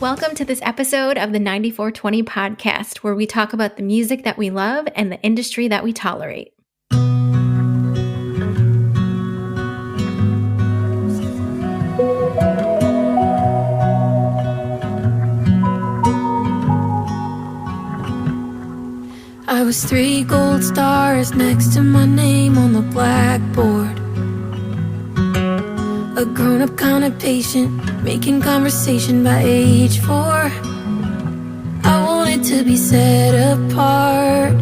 Welcome to this episode of the 9420 podcast, where we talk about the music that we love and the industry that we tolerate. I was 3 gold stars next to my name on the blackboard. A grown-up kind of patient, making conversation by age 4. I wanted to be set apart,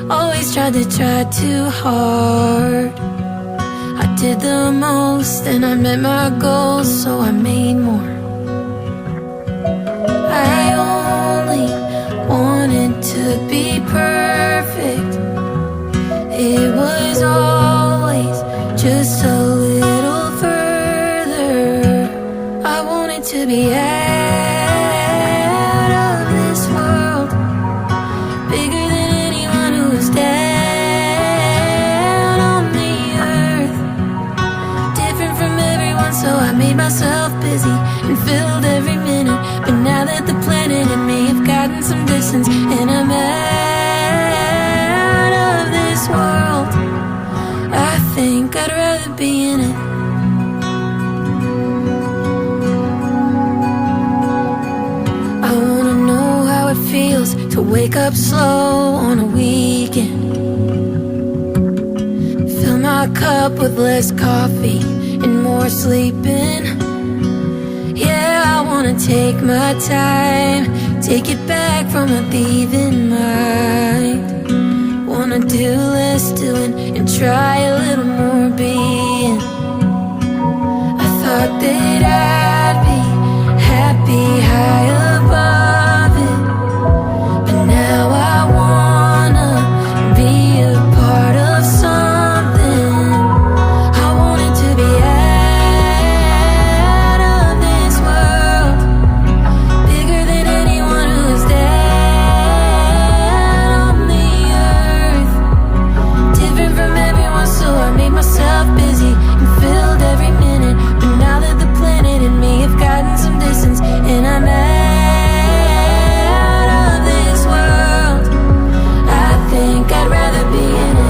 always tried to try too hard. I did the most and I met my goals, so I made more. I only wanted to be perfect. It was always just a little further. I wanted to be out of this world, bigger than anyone who was down on the earth. Different from everyone, so I made myself busy and filled every minute. But now that the planet and me have gotten some distance, and I'm out of this world, I think I'd rather be in it. I wanna know how it feels to wake up slow on a weekend, fill my cup with less coffee and more sleeping. Yeah, I wanna take my time, take it back from a thieving mind. Wanna do less doing and try a little more being. I thought that I'd be happy high above it, but now I wanna be a part of something. I wanted to be out of this world, bigger than anyone who's down on the earth. Different from everyone, so I made myself busy and filled every minute. But now that the planet and me have gotten some distance, and I'm out of this world, I think I'd rather be in it.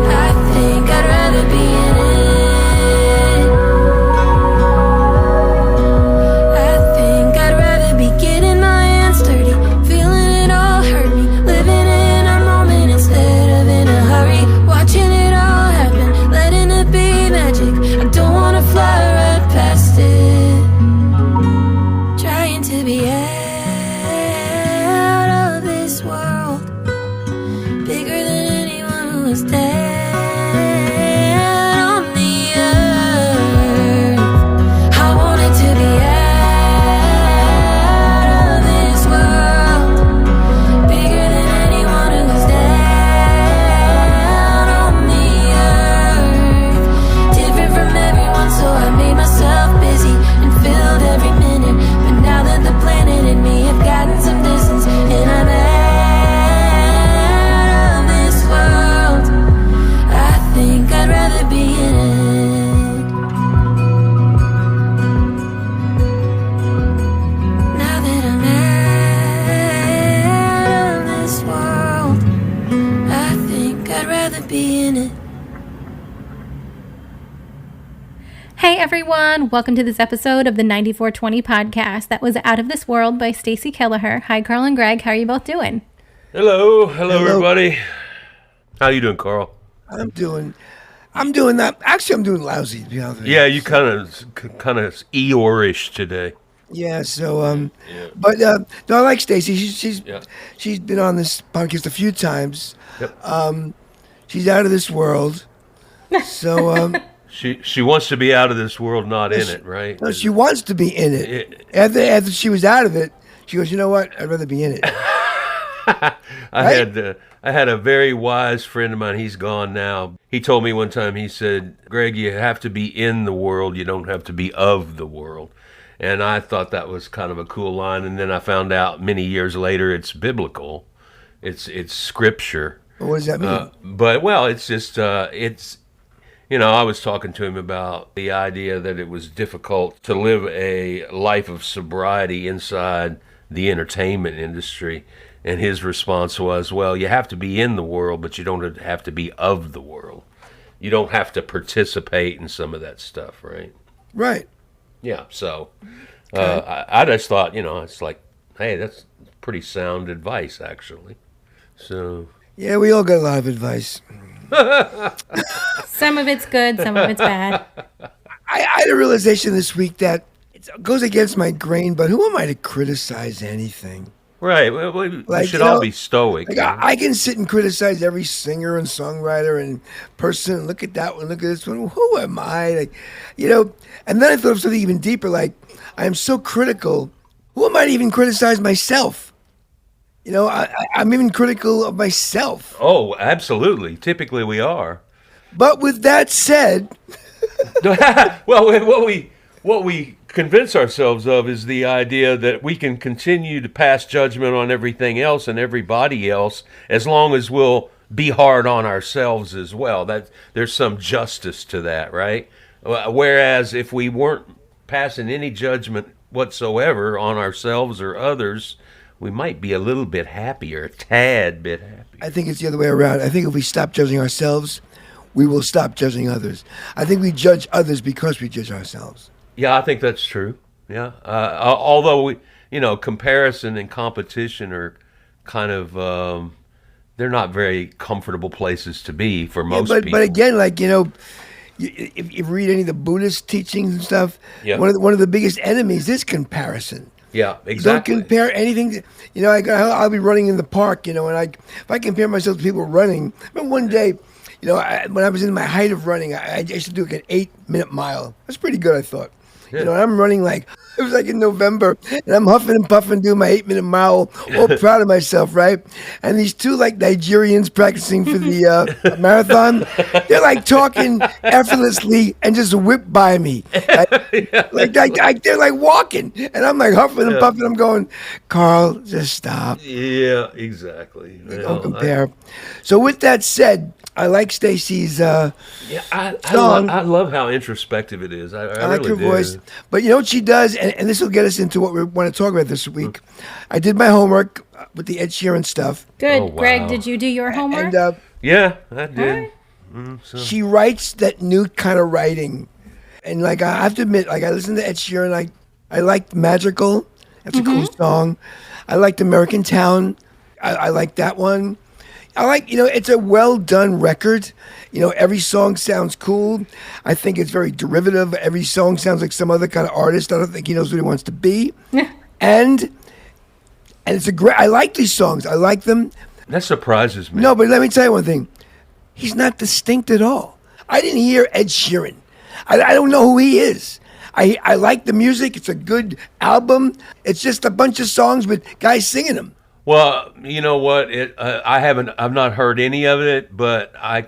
I think I'd rather be in it. I think I'd rather be getting my hands dirty, feeling it all hurt me, living in a moment instead of in a hurry, watching it all happen, letting it be magic. I don't wanna fly right past it, trying to be out of this world, bigger than anyone who is dead on the earth. I wanted to be out of this world, bigger than anyone who is down on the earth. Different from everyone, so I made myself busy and filled every minute. But now that the planet and me have gotten some distance, and I'm out of this world, I think I'd rather be in it. Now that I'm out of this world, I think I'd rather be in it. Hey everyone, welcome to this episode of the 9420 podcast. That was Out of This World by Stacey Kelleher. Hi Carl and Greg, how are you both doing? Hello, everybody. How you doing, Carl? I'm doing that. Actually, I'm doing lousy, to be honest with you. Yeah, you kind of Eeyore-ish today. Yeah. So, Yeah. but no, I like Stacey. Yeah. She's been on this podcast a few times. Yep. She's out of this world. So, She wants to be out of this world, not in it, right? no, she wants to be in it. After she was out of it, she goes, you know what? I'd rather be in it. I had a very wise friend of mine. He's gone now. He told me one time. He said, "Greg, you have to be in the world. You don't have to be of the world." And I thought that was kind of a cool line. And then I found out many years later it's biblical. It's scripture. What does that mean? But well, it's just it's I was talking to him about the idea that it was difficult to live a life of sobriety inside the entertainment industry. And his response was, well, you have to be in the world, but you don't have to be of the world. You don't have to participate in some of that stuff, right? Right. Yeah, so I just thought, it's like, hey, that's pretty sound advice, actually. So Yeah, we all got a lot of advice. Some of it's good, some of it's bad. I had a realization this week that it goes against my grain, but who am I to criticize anything? right, we Like, should all be stoic. Like I can sit and criticize every singer and songwriter and person. Look at that one. Look at this one. Who am I? Like, And then I thought of something even deeper. Like, I am so critical. Who am I to even criticize myself? I'm even critical of myself. Oh, absolutely. Typically, we are. But with that said, Well, what we convince ourselves of is the idea that we can continue to pass judgment on everything else and everybody else as long as we'll be hard on ourselves as well. That there's some justice to that, right? Whereas if we weren't passing any judgment whatsoever on ourselves or others, we might be a little bit happier, a tad bit happier. I think it's the other way around. I think if we stop judging ourselves, we will stop judging others. I think we judge others because we judge ourselves. Yeah, I think that's true. Yeah, although comparison and competition are kind of they're not very comfortable places to be for most people. But again, if you read any of the Buddhist teachings and stuff, Yeah. one of the biggest enemies is comparison. Yeah, exactly. Don't compare anything. I'll be running in the park, and if I compare myself to people running, but one day, when I was in my height of running, I used to do like an 8-minute mile. That's pretty good, I thought. Yeah. And I'm running it was like in November, and I'm huffing and puffing doing my 8-minute mile, all proud of myself, right? And these two Nigerians practicing for the marathon, they're talking effortlessly and just whip by me. They're walking, and I'm huffing and puffing. I'm going, Carl, just stop. Yeah, exactly. Don't compare. So with that said, I like Stacey's I song. I love how introspective it is. I I like really her do. voice. But you know what she does? And this will get us into what we want to talk about this week. I did my homework with the Ed Sheeran stuff. Good. Oh, wow. Greg, did you do your homework? And Yeah, I did. she writes that new kind of writing. And I have to admit, I listen to Ed Sheeran. I liked Magical. That's a cool song. I liked American Town. I like that one. I like, it's a well done record. Every song sounds cool. I think it's very derivative. Every song sounds like some other kind of artist. I don't think he knows what he wants to be. And it's I like these songs. I like them. That surprises me. No, but let me tell you one thing. He's not distinct at all. I didn't hear Ed Sheeran. I don't know who he is. I like the music. It's a good album. It's just a bunch of songs with guys singing them. Well, you know what? I've not heard any of it, but I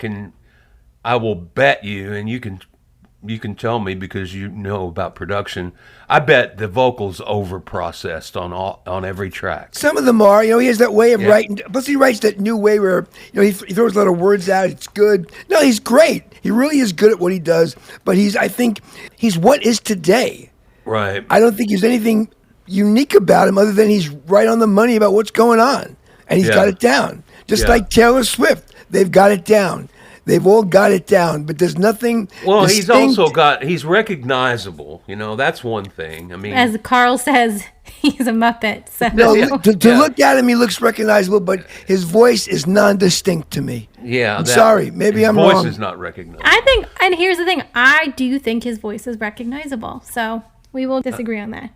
will bet you, and you can tell me because you know about production. I bet the vocals over processed on every track. Some of them are, he has that way of writing. Plus, he writes that new way where, he throws a lot of words out. It's good. No, he's great. He really is good at what he does. But I think he's what is today. Right. I don't think there's anything unique about him other than he's right on the money about what's going on. And he's got it down. Just like Taylor Swift. They've got it down. They've all got it down, but there's nothing. Well, distinct. he's recognizable. That's one thing. I mean, As Carl says, he's a Muppet. So. No, to look at him, he looks recognizable, but his voice is non-distinct to me. yeah. I'm sorry. Maybe his I'm voice wrong. is not recognizable. I think, and here's the thing, I do think his voice is recognizable. So we will disagree on that.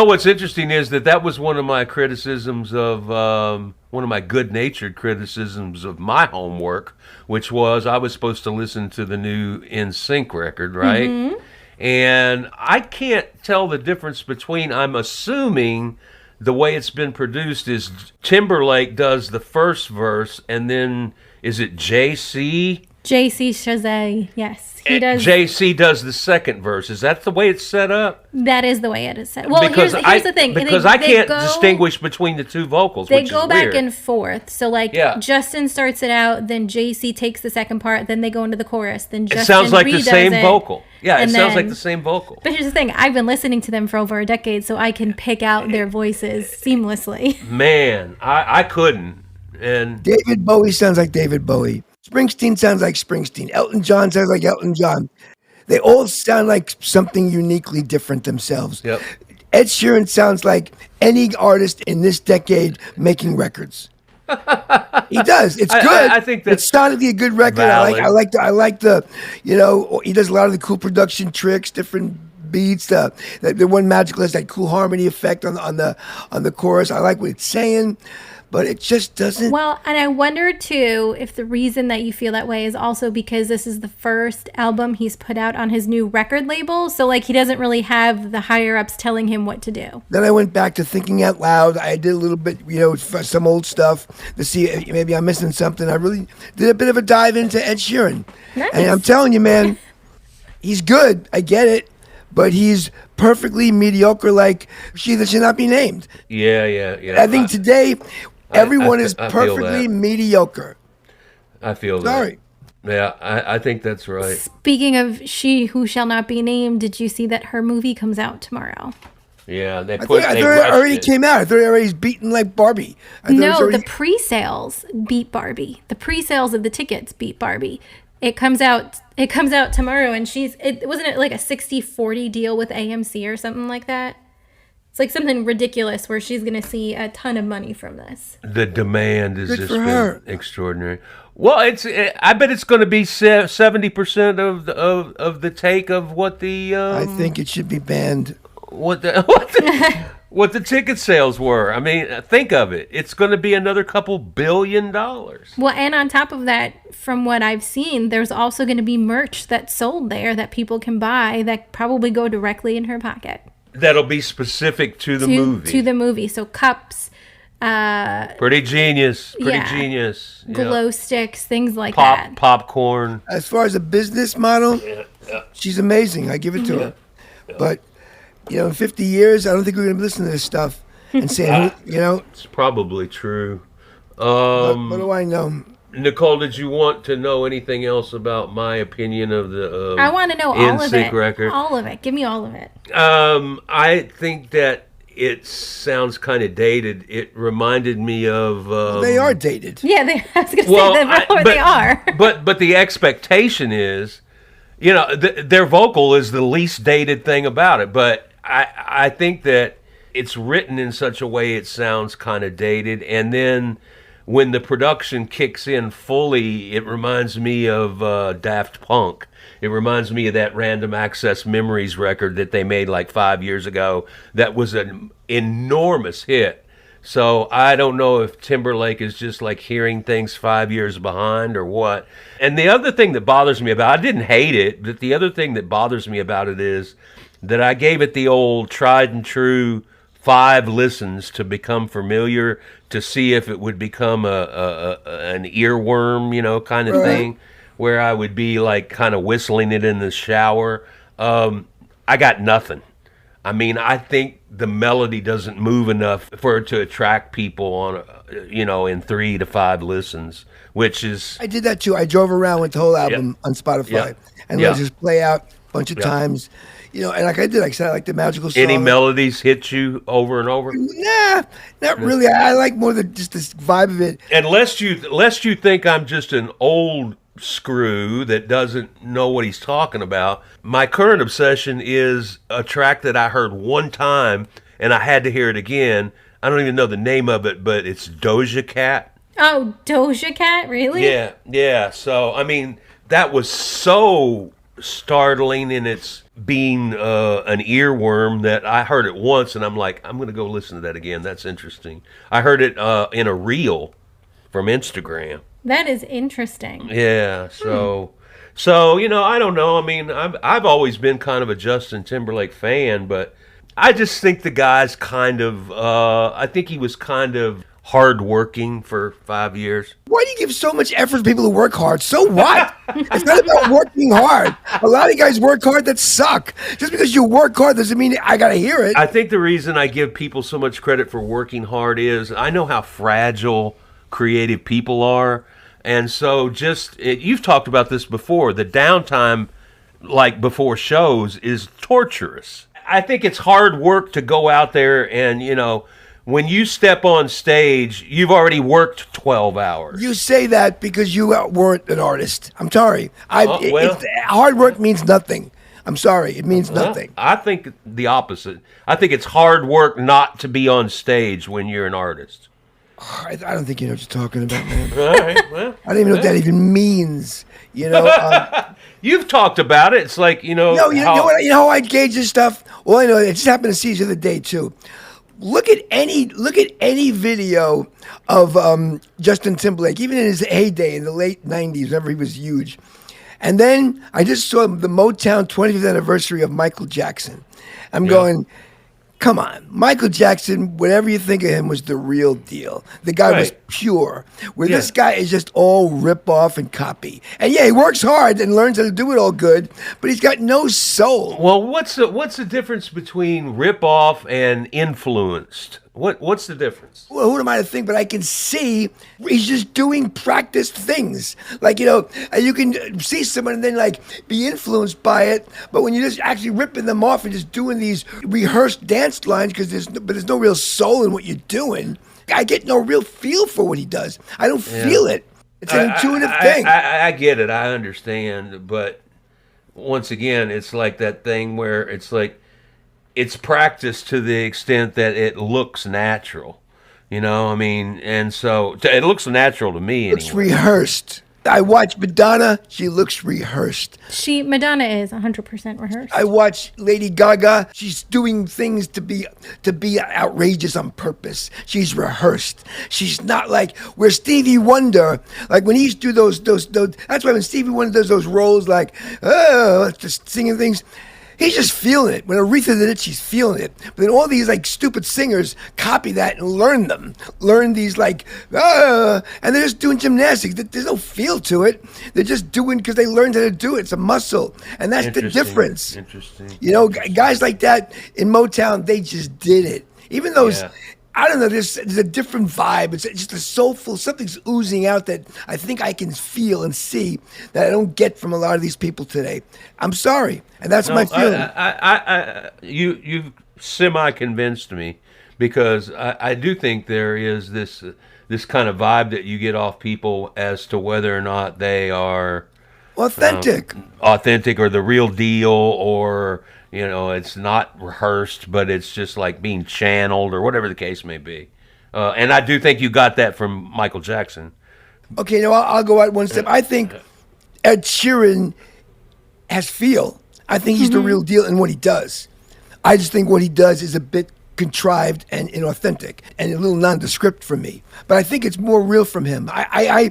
What's interesting is that was one of my criticisms of one of my good-natured criticisms of my homework, which was I was supposed to listen to the new NSYNC record, right? And I can't tell the difference between. I'm assuming the way it's been produced is Timberlake does the first verse, and then is it JC JC Chazé, yes. He does. JC does the second verse. Is that the way it's set up? That is the way it is set. Well, Because here's the thing. Because I can't distinguish between the two vocals, They which go is back weird. and forth. So, like, Yeah. Justin starts it out, then JC takes the second part, then they go into the chorus, then Justin It sounds like the redoes same it, vocal. Yeah, it and sounds like then- the same vocal. But here's the thing. I've been listening to them for over a decade, so I can pick out their voices seamlessly. Man, I couldn't. And David Bowie sounds like David Bowie. Springsteen sounds like Springsteen. Elton John sounds like Elton John. They all sound like something uniquely different themselves. Yep. Ed Sheeran sounds like any artist in this decade making records. He does. It's good. I think that's it's sonically a good record. valid. I like the, he does a lot of the cool production tricks, different beats. The one magical has that cool harmony effect on the chorus. I like what it's saying, but it just doesn't. Well, and I wonder too if the reason that you feel that way is also because this is the first album he's put out on his new record label. So, like, he doesn't really have the higher ups telling him what to do. Then I went back to thinking out loud. I did a little bit, some old stuff to see if maybe I'm missing something. I really did a bit of a dive into Ed Sheeran. Nice. And I'm telling you, man, he's good. I get it. But he's perfectly mediocre, like She That Should Not Be Named. yeah. I think today, everyone is I feel perfectly that. mediocre. I feel Sorry. that. Yeah, I think that's right. Speaking of She Who Shall Not Be Named, did you see that her movie comes out tomorrow? Yeah, I thought it already came out. I thought it already beaten like Barbie. No, the pre-sales beat Barbie. The pre-sales of the tickets beat Barbie. It comes out tomorrow, and wasn't it like a 60-40 deal with AMC or something like that? It's like something ridiculous where she's going to see a ton of money from this. The demand has Good just for been her. extraordinary. Well, I bet it's going to be 70% of the take of what the I think it should be banned. what the ticket sales were. I mean, think of it. It's going to be another couple $2 billion. Well, and on top of that, from what I've seen, there's also going to be merch that's sold there that people can buy that probably go directly in her pocket. That'll be specific to the movie. To the movie. So cups, Pretty genius. Yeah. Genius. Yeah. glow sticks, things like that. Popcorn. As far as a business model, she's amazing. I give it to her. But, in 50 years, I don't think we're going to be listening to this stuff and saying, It's probably true. what do I know? Nicole, did you want to know anything else about my opinion of the I want to know all of NSYNC it. record? All of it. Give me all of it. I think that it sounds kind of dated. It reminded me of They are dated. Yeah, I was going to say that they are. but the expectation is, their vocal is the least dated thing about it. But I think that it's written in such a way it sounds kind of dated, and then when the production kicks in fully, it reminds me of Daft Punk. It reminds me of that Random Access Memories record that they made like 5 years ago that was an enormous hit. So I don't know if Timberlake is just like hearing things 5 years behind or what. And the other thing that bothers me about it, I didn't hate it, but the other thing that bothers me about it is that I gave it the old tried and true 5 listens to become familiar, to see if it would become an earworm, kind of thing, where I would be like kind of whistling it in the shower. I got nothing. I mean, I think the melody doesn't move enough for it to attract people on, in 3 to 5 listens, which is... I did that too. I drove around with the whole album on Spotify and let it just play out a bunch of times. And like I did, I said I like the magical song. Any melodies hit you over and over? Nah, not really. I like more just this vibe of it. And lest you think I'm just an old screw that doesn't know what he's talking about, my current obsession is a track that I heard one time and I had to hear it again. I don't even know the name of it, but it's Doja Cat. Oh, Doja Cat? Really? Yeah. So, I mean, that was so startling in its being an earworm that I heard it once and I'm like, I'm going to go listen to that again. That's interesting. I heard it in a reel from Instagram. That is interesting. Yeah. So, I don't know. I mean, I've always been kind of a Justin Timberlake fan, but I just think the guy's kind of, I think he was kind of hardworking for 5 years. Why do you give so much effort to people who work hard? So what? It's not about working hard. A lot of guys work hard that suck. Just because you work hard doesn't mean I got to hear it. I think the reason I give people so much credit for working hard is I know how fragile creative people are. And so you've talked about this before, the downtime like before shows is torturous. I think it's hard work to go out there and, when you step on stage, you've already worked 12 hours. You say that because you weren't an artist. I'm sorry. Hard work means nothing. I'm sorry. It means nothing. I think the opposite. I think it's hard work not to be on stage when you're an artist. I don't think you know what you're talking about, man. All right. Well, I don't even know what that even means. You've talked about it. It's like, You know how I gauge this stuff? Well, I know it just happened to see the other day too. Look at any video of Justin Timberlake, even in his heyday in the late 90s, whenever he was huge. And then I just saw the Motown 25th anniversary of Michael Jackson. I'm going, come on. Michael Jackson, whatever you think of him, was the real deal. The guy was pure. Where this guy is just all rip off and copy. And he works hard and learns how to do it all good, but he's got no soul. Well, what's the difference between rip off and influenced? What's the difference? Well, who am I to think? But I can see he's just doing practiced things. Like, you can see someone and then be influenced by it. But when you're just actually ripping them off and just doing these rehearsed dance lines because there's no real soul in what you're doing, I get no real feel for what he does. I don't feel it. It's an intuitive thing. I get it. I understand. But once again, it's like that thing where it's like, it's practiced to the extent that it looks natural, and so it looks natural to me. It's rehearsed. I watch Madonna. She looks rehearsed. Madonna is 100% rehearsed. I watch Lady Gaga. She's doing things to be outrageous on purpose. She's rehearsed. She's not like where Stevie Wonder, like when he used to do those. That's why when Stevie Wonder does those roles, just singing things. He's just feeling it. When Aretha did it, she's feeling it. But then all these stupid singers copy that and learn them. Learn these and they're just doing gymnastics. There's no feel to it. They're just doing because they learned how to do it. It's a muscle. And that's the difference. Interesting. Guys like that in Motown, they just did it. Even those... Yeah. I don't know, there's a different vibe. It's just a soulful, something's oozing out that I think I can feel and see that I don't get from a lot of these people today. I'm sorry, and that's my feeling. You've semi-convinced me because I do think there is this kind of vibe that you get off people as to whether or not they are authentic or the real deal or... it's not rehearsed, but it's just like being channeled or whatever the case may be. And I do think you got that from Michael Jackson. Okay, now I'll go out one step. I think Ed Sheeran has feel. I think he's the real deal in what he does. I just think what he does is a bit contrived and inauthentic and a little nondescript for me. But I think it's more real from him. I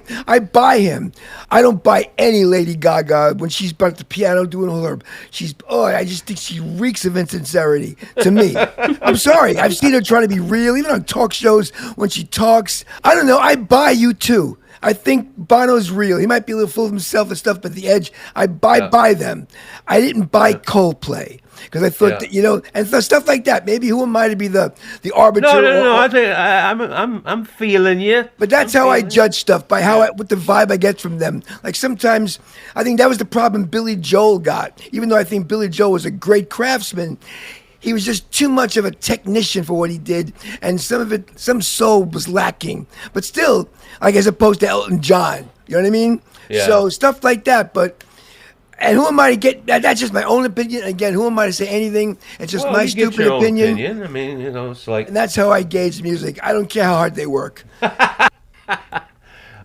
buy him. I don't buy any Lady Gaga when she's at the piano doing all her. I just think she reeks of insincerity to me. I'm sorry. I've seen her trying to be real, even on talk shows when she talks. I don't know. I buy you too. I think Bono's real. He might be a little full of himself and stuff, but the edge, I buy them. I didn't buy Coldplay. Because I thought that, and stuff like that. Maybe who am I to be the arbiter? No. I think I'm feeling you. But that's how I judge stuff, by what the vibe I get from them. Like sometimes, I think that was the problem Billy Joel got. Even though I think Billy Joel was a great craftsman, he was just too much of a technician for what he did, and some soul was lacking. But still, as opposed to Elton John, you know what I mean? Yeah. So stuff like that, but. And who am I to get that? That's just my own opinion. Again, who am I to say anything? It's just my stupid opinion. I mean, it's like. And that's how I gauge music. I don't care how hard they work.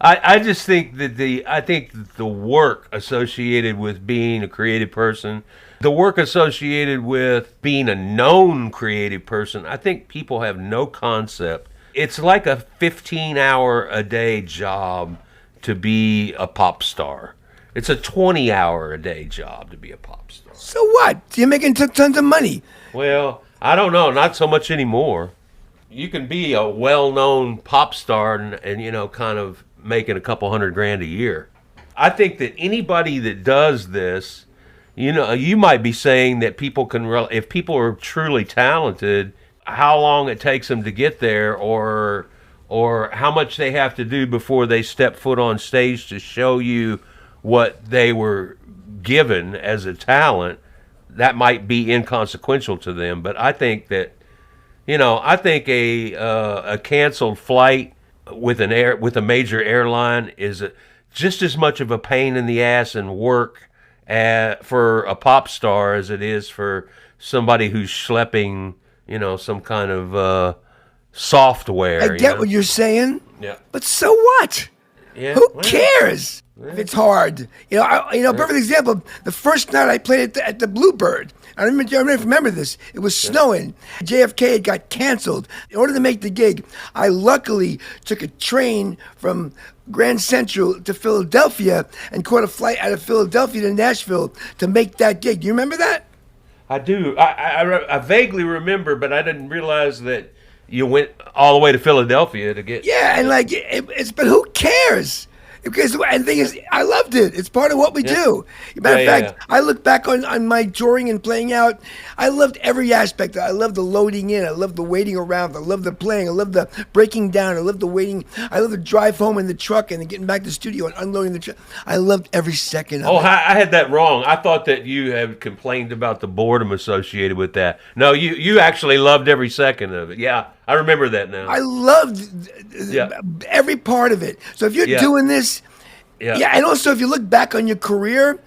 I just think that the work associated with being a creative person, the work associated with being a known creative person, I think people have no concept. It's like a 15-hour-a-day job to be a pop star. It's a 20-hour-a-day job to be a pop star. So what? You're making tons of money. Well, I don't know. Not so much anymore. you can be a well-known pop star and you know, kind of making a couple $100,000 a year. I think that anybody that does this, you know, you might be saying that people can, if people are truly talented, how long it takes them to get there, or how much they have to do before they step foot on stage to show you what they were given as a talent. That might be inconsequential to them, but I think that, you know, I think a canceled flight with a major airline is just as much of a pain in the ass and work for a pop star as it is for somebody who's schlepping, you know, some kind of software. I get what you're saying. Yeah. But so what? Yeah. Who cares if it's hard? You know, perfect example. The first night I played at the Bluebird. I remember this. It was snowing. JFK had got canceled. In order to make the gig, I luckily took a train from Grand Central to Philadelphia and caught a flight out of Philadelphia to Nashville to make that gig. Do you remember that? I do. I vaguely remember, but I didn't realize that you went all the way to Philadelphia to get. Yeah, and like but who cares? Because and the thing is, I loved it. It's part of what we do. Matter of fact, I look back on my touring and playing out. I loved every aspect. I loved the loading in. I loved the waiting around. I loved the playing. I loved the breaking down. I loved the waiting. I loved the drive home in the truck and then getting back to the studio and unloading the truck. I loved every second of it. I had that wrong. I thought that you had complained about the boredom associated with that. No, you actually loved every second of it. Yeah, I remember that now. I loved every part of it. So if you're doing this, and also if you look back on your career,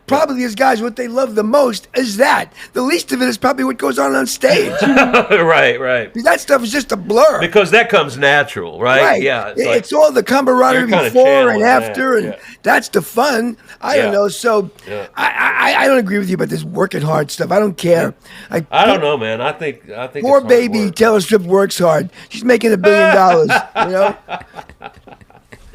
probably these guys, what they love the most is that. The least of it is probably what goes on stage. Right. That stuff is just a blur. Because that comes natural, right? Yeah. It's all the camaraderie before and after, and that's the fun. I don't know. So I don't agree with you about this working hard stuff. I don't care. I don't know, man. I think poor baby Taylor Swift works hard. She's making $1 billion, you know?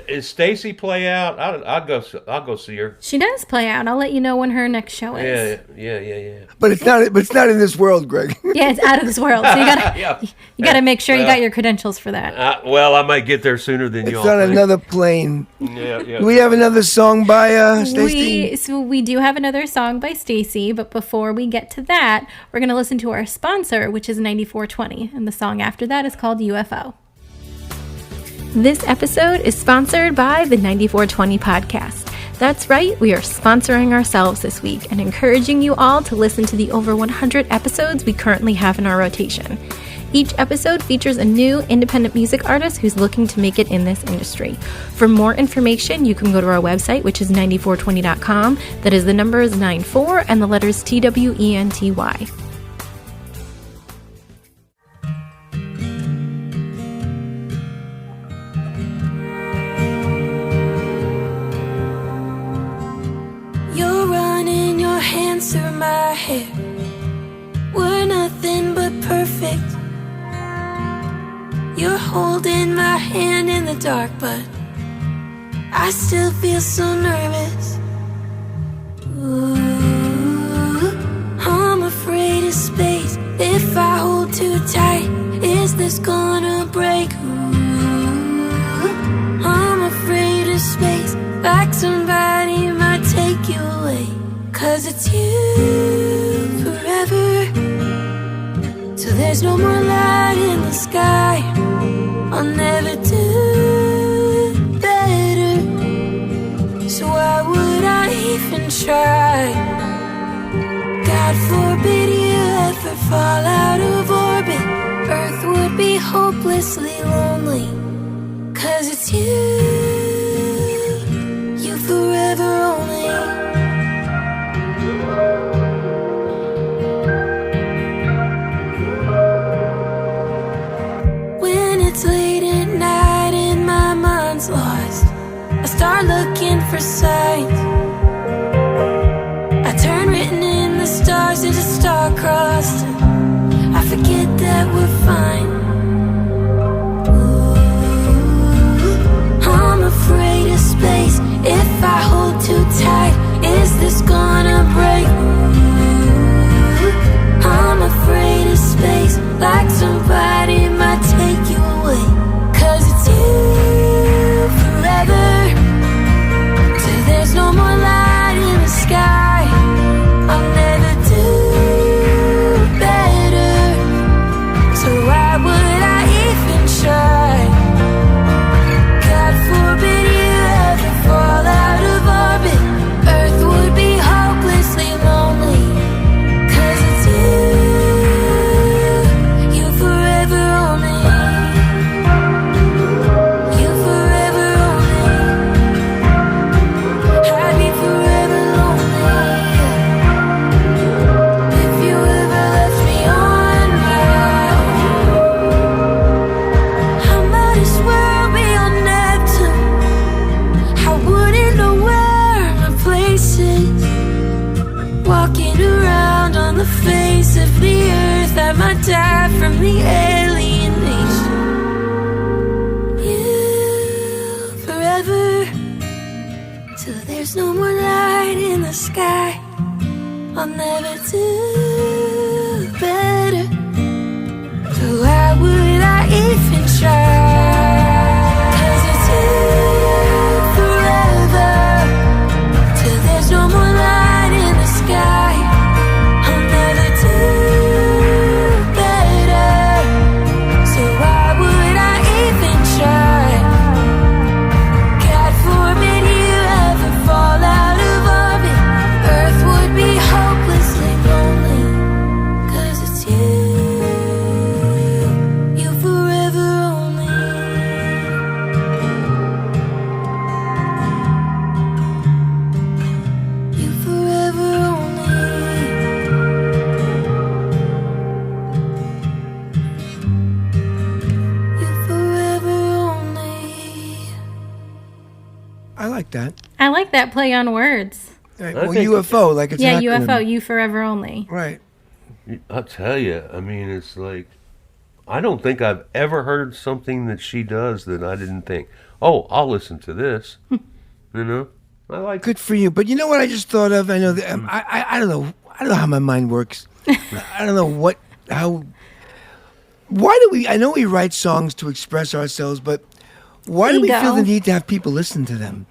Is Stacey play out? I'll go see her. She does play out. I'll let you know when her next show is. Yeah. But it's not in this world, Greg. Yeah, it's out of this world. So you gotta make sure you got your credentials for that. Well, I might get there sooner than you all. It's on another plane. Yeah. Do we have another song by Stacey? We do have another song by Stacey, but before we get to that, we're gonna listen to our sponsor, which is 9420, and the song after that is called UFO. This episode is sponsored by the 9420 podcast. That's right, we are sponsoring ourselves this week and encouraging you all to listen to the over 100 episodes we currently have in our rotation. Each episode features a new independent music artist who's looking to make it in this industry. For more information, you can go to our website, which is 9420.com. That is, the number is 94 and the letters TWENTY. Through my hair, we're nothing but perfect. You're holding my hand in the dark, but I still feel so nervous. Ooh, I'm afraid of space. If I hold too tight, is this gonna break? Ooh, I'm afraid of space, like somebody might take you away. 'Cause it's you forever. So there's no more light in the sky. I'll never do better. So why would I even try? God forbid you ever fall out of orbit. Earth would be hopelessly lonely. 'Cause it's you forever only. Lost, I start looking for signs. I turn written in the stars into star-crossed. I forget that we're fine. Ooh, I'm afraid of space. If I hold too tight, is this gonna break? Ooh, I'm afraid of space, like somebody might take walking around on the face of the earth. I might die from the alienation. You forever, till there's no more light in the sky. I'll never do better. So why would I even try? 'Cause it's you forever, till there's no more light in the sky. I'll never do better. So why would I even try? God forbid you ever fall out of orbit. Earth would be hopelessly lonely. 'Cause it's you forever only. You forever only. You forever only. I like that. I like that play on words. Right. I Well, think- UFO, like it's Yeah, an acronym. UFO, you forever only. Right. I'll tell you, I mean, it's like, I don't think I've ever heard something that she does that I didn't think, oh, I'll listen to this. You know? I like Good for you. But you know what I just thought of? I know that I don't know. I don't know how my mind works. I don't know how. Why do we? I know we write songs to express ourselves, but why do we Ego. feel the need to have people listen to them?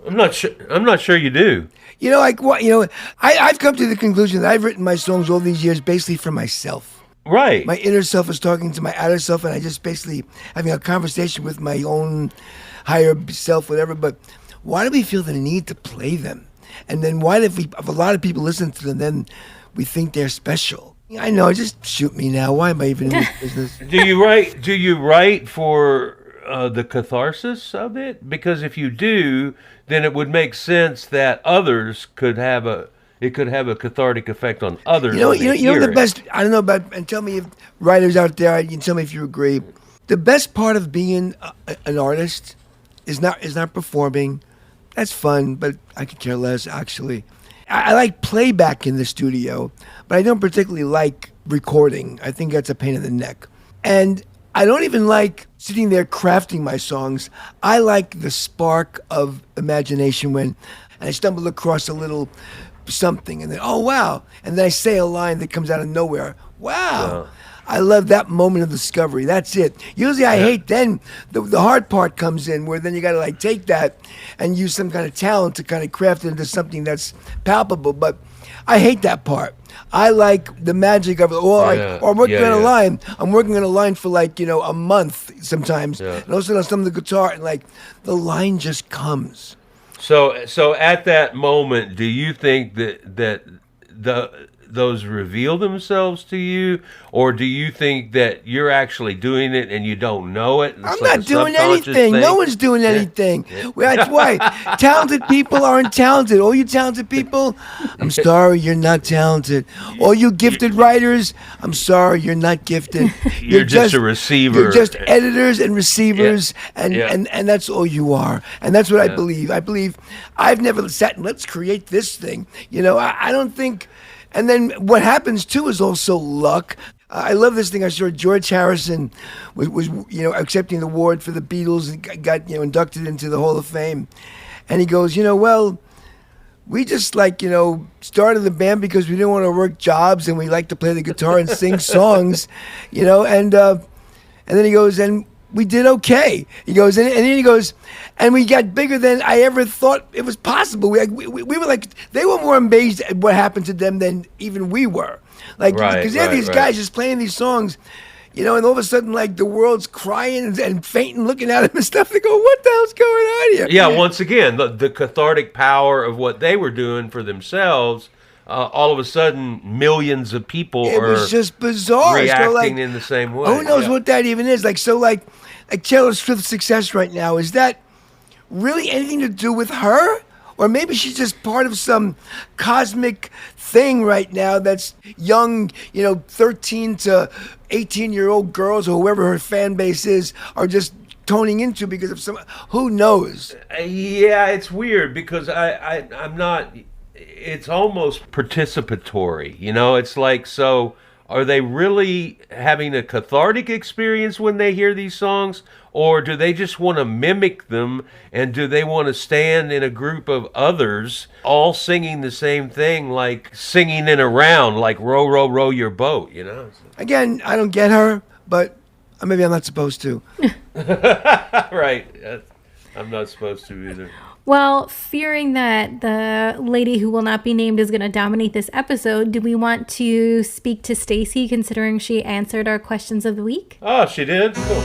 I'm not sure you do. You know, like what? You know, I've come to the conclusion that I've written my songs all these years basically for myself. Right. My inner self is talking to my outer self, and I just basically having a conversation with my own higher self, whatever. But why do we feel the need to play them? And then why, if a lot of people listen to them, then we think they're special? I know, just shoot me now. Why am I even in this business? Do you write for the catharsis of it? Because if you do, then it would make sense that others could have a cathartic effect on others. You know when they the hear it. best. I don't know about, and tell me if writers out there, you can tell me if you agree. The best part of being an artist is not performing. That's fun, but I could care less, actually. I like playback in the studio, but I don't particularly like recording. I think that's a pain in the neck. And I don't even like sitting there crafting my songs. I like the spark of imagination when I stumble across a little something and then, oh, wow. And then I say a line that comes out of nowhere. Wow. I love that moment of discovery. That's it. Usually I hate then the hard part comes in where then you got to like take that and use some kind of talent to kind of craft it into something that's palpable. But I hate that part. I like the magic of it. Or I'm working on a line. I'm working on a line for like, a month sometimes. Yeah. And all of a sudden I stumble the guitar and like the line just comes. So at that moment, do you think that those reveal themselves to you, or do you think that you're actually doing it and you don't know it? I'm not doing anything. No one's doing anything. Well, that's why talented people aren't talented. All you talented people, I'm sorry, you're not talented. All you gifted writers, I'm sorry, you're not gifted. You're just a receiver. You're just editors and receivers, and that's all you are. And that's what I believe. I believe I've never sat and let's create this thing. I don't think. And then what happens too is also luck. I love this thing. I saw George Harrison was accepting the award for the Beatles and got inducted into the Hall of Fame, and he goes, well, we just started the band because we didn't want to work jobs and we like to play the guitar and sing songs, and then he goes, and we did okay. He goes, and then he goes, and we got bigger than I ever thought it was possible. We were like, they were more amazed at what happened to them than even we were. Like, because they have these guys just playing these songs, and all of a sudden, like, the world's crying and fainting, looking at them and stuff. They go, what the hell's going on here? Yeah, once again, the cathartic power of what they were doing for themselves. All of a sudden, millions of people It was just bizarre. reacting in the same way. Who knows what that even is? Like Taylor Swift's success right now, is that really anything to do with her? Or maybe she's just part of some cosmic thing right now that's young, 13 to 18-year-old girls or whoever her fan base is are just toning into because of some, who knows? Yeah, it's weird because I'm not it's almost participatory. It's like, so are they really having a cathartic experience when they hear these songs, or do they just want to mimic them, and do they want to stand in a group of others all singing the same thing, like singing in a round, like row, row, row your boat, Again, I don't get her, but maybe I'm not supposed to. Right. I'm not supposed to either. Well, fearing that the lady who will not be named is going to dominate this episode, do we want to speak to Stacey, considering she answered our questions of the week? Oh, she did? Cool.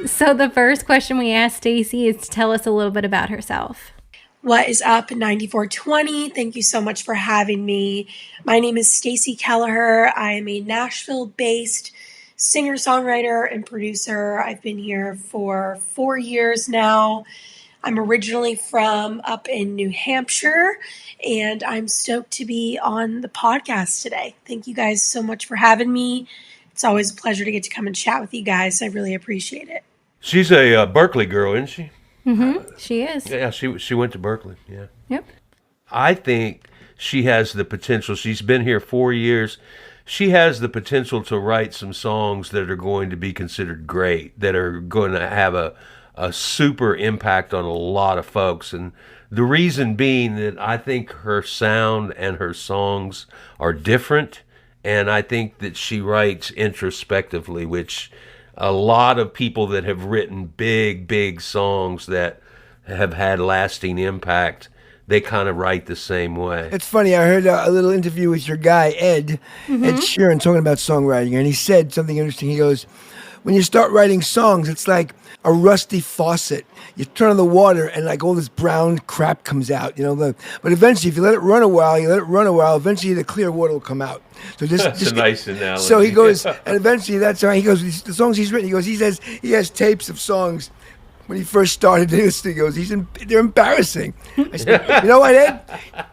So the first question we asked Stacey is to tell us a little bit about herself. What is up, 9420? Thank you so much for having me. My name is Stacey Kelleher. I am a Nashville-based singer-songwriter and producer. I've been here for 4 years now. I'm originally from up in New Hampshire, and I'm stoked to be on the podcast today. Thank you guys so much for having me. It's always a pleasure to get to come and chat with you guys. I really appreciate it. She's a Berkeley girl, isn't she? Mm-hmm. She is. Yeah, she went to Berkeley. Yeah. Yep. I think she has the potential. She's been here 4 years. She has the potential to write some songs that are going to be considered great, that are going to have a super impact on a lot of folks. And the reason being that I think her sound and her songs are different. And I think that she writes introspectively, which a lot of people that have written big, big songs that have had lasting impact, they kind of write the same way. It's funny, I heard a little interview with your guy, Ed Sheeran, talking about songwriting, and he said something interesting. He goes, when you start writing songs, it's like a rusty faucet. You turn on the water and like all this brown crap comes out, but eventually if you let it run a while, eventually the clear water will come out. So That's a nice analogy. So he goes, and eventually that's how he goes, the songs he's written, he says he has tapes of songs when he first started this, he goes, they're embarrassing. I said, you know what, Ed?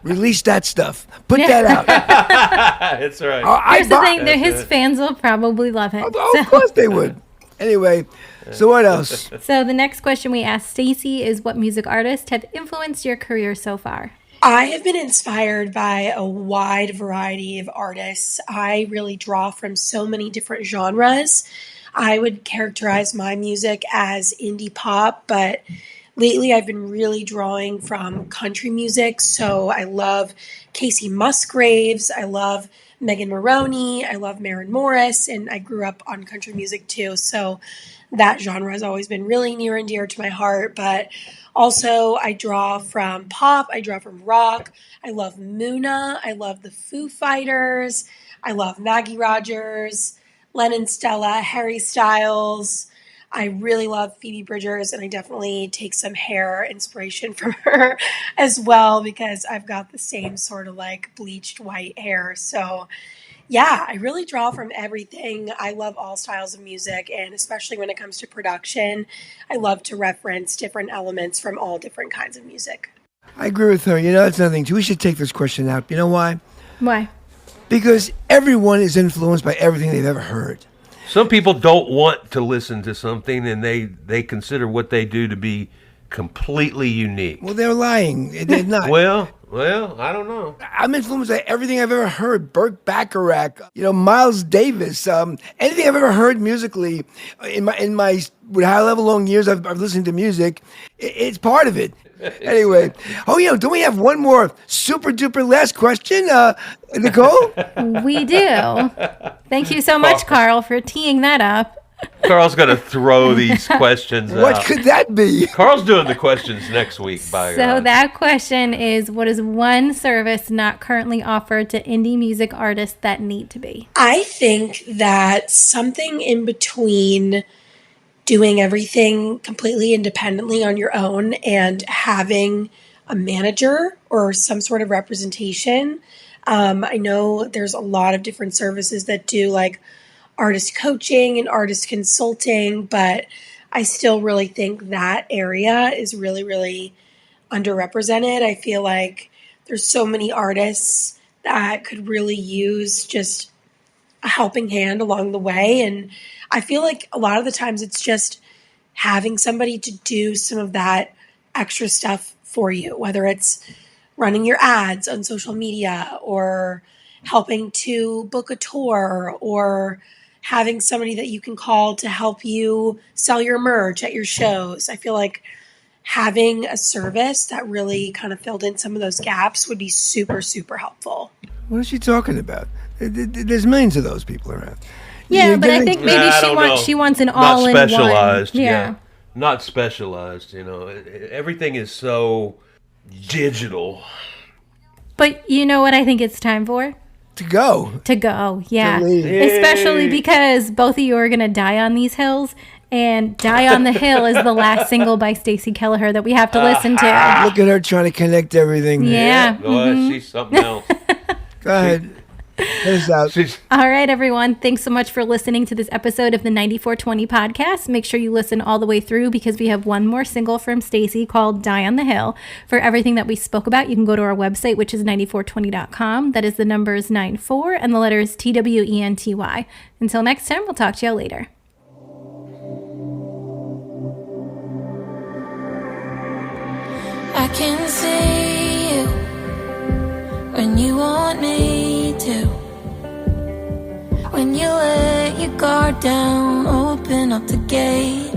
Release that stuff. Put that out. That's right. Here's the thing, his fans will probably love it. Of course they would. Anyway, so what else? So the next question we asked Stacey is, what music artists have influenced your career so far? I have been inspired by a wide variety of artists. I really draw from so many different genres. I would characterize my music as indie pop, but lately I've been really drawing from country music. So I love Casey Musgraves, I love Megan Maroney, I love Maren Morris, and I grew up on country music too. So that genre has always been really near and dear to my heart. But also I draw from pop, I draw from rock. I love Muna, I love the Foo Fighters, I love Maggie Rogers, Lennon Stella, Harry Styles. I really love Phoebe Bridgers, and I definitely take some hair inspiration from her as well, because I've got the same sort of like bleached white hair. So yeah, I really draw from everything. I love all styles of music, and especially when it comes to production, I love to reference different elements from all different kinds of music. I agree with her. That's another thing too. We should take this question out. You know why? Why? Because everyone is influenced by everything they've ever heard. Some people don't want to listen to something, and they consider what they do to be completely unique. Well, they're lying. They're not. Well, I don't know. I'm influenced by everything I've ever heard. Burt Bacharach, Miles Davis, anything I've ever heard musically in my with however long years I've listened to music, it's part of it. Anyway, don't we have one more super duper last question, Nicole? We do. Thank you so much, Carl, for teeing that up. Carl's going to throw these questions out. What could that be? Carl's doing the questions next week, by So God. that question is, what is one service not currently offered to indie music artists that need to be? I think that something in between doing everything completely independently on your own and having a manager or some sort of representation. I know there's a lot of different services that do like artist coaching and artist consulting, but I still really think that area is really, really underrepresented. I feel like there's so many artists that could really use just a helping hand along the way. And I feel like a lot of the times it's just having somebody to do some of that extra stuff for you, whether it's running your ads on social media or helping to book a tour or having somebody that you can call to help you sell your merch at your shows. I feel like having a service that really kind of filled in some of those gaps would be super, super helpful. What is she talking about? There's millions of those people around. Yeah, You're but I getting- think maybe she wants an all-in Not specialized. one. Yeah. Not specialized. Everything is so digital. But you know what I think it's time for? to go. To go, yeah. To leave. Especially because both of you are going to die on these hills. And Die on the Hill is the last single by Stacey Kelleher that we have to listen to. Look at her trying to connect everything. Yeah. She's something else. Go ahead. Get us out. All right, everyone. Thanks so much for listening to this episode of the 9420 podcast. Make sure you listen all the way through because we have one more single from Stacey called Die on the Hill. For everything that we spoke about, you can go to our website, which is 9420.com. That is the numbers 94 and the letters TWENTY. Until next time, we'll talk to y'all later. I can see you when you want me to. When you let your guard down, open up the gate.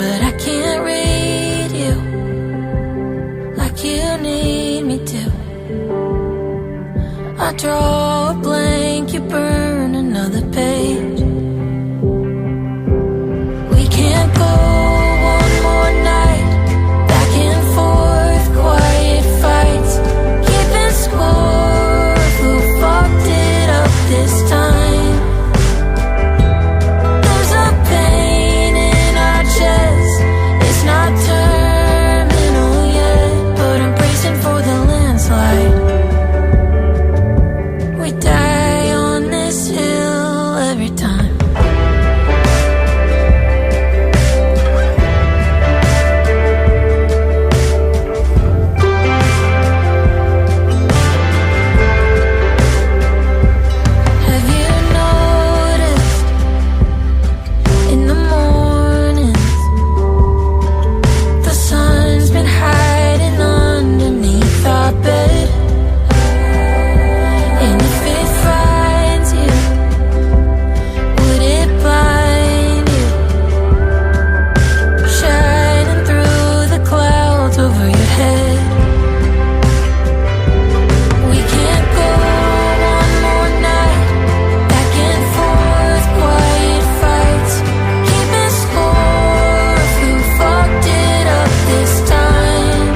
But I can't read you like you need me to. I draw a blank, you burn another page. We can't go one more night. Back and forth, quiet fights, keeping score of who fucked it up this time. There's a pain in our chest, it's not terminal yet, but I'm bracing for the landslide. We die on this hill every time. Have you noticed in the mornings the sun's been hiding underneath our bed? And if it finds you, would it blind you? Shining through the clouds over your head. We can't go one more night. Back and forth, quiet fights, keeping score of who fucked it up this time.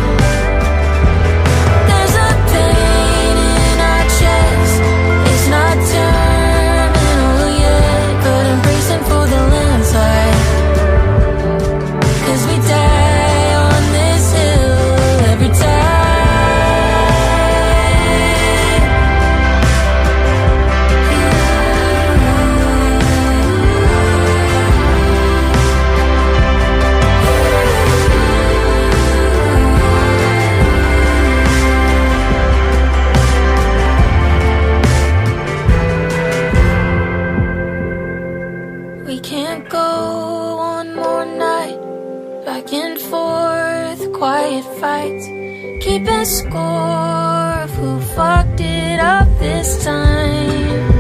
There's a pain in our chest, it's not terminal yet, but I'm bracing for the landslide. 'Cause we die on this hill every time. We can't go one more night. Back and forth, quiet fights, keeping score of who fucked it up this time.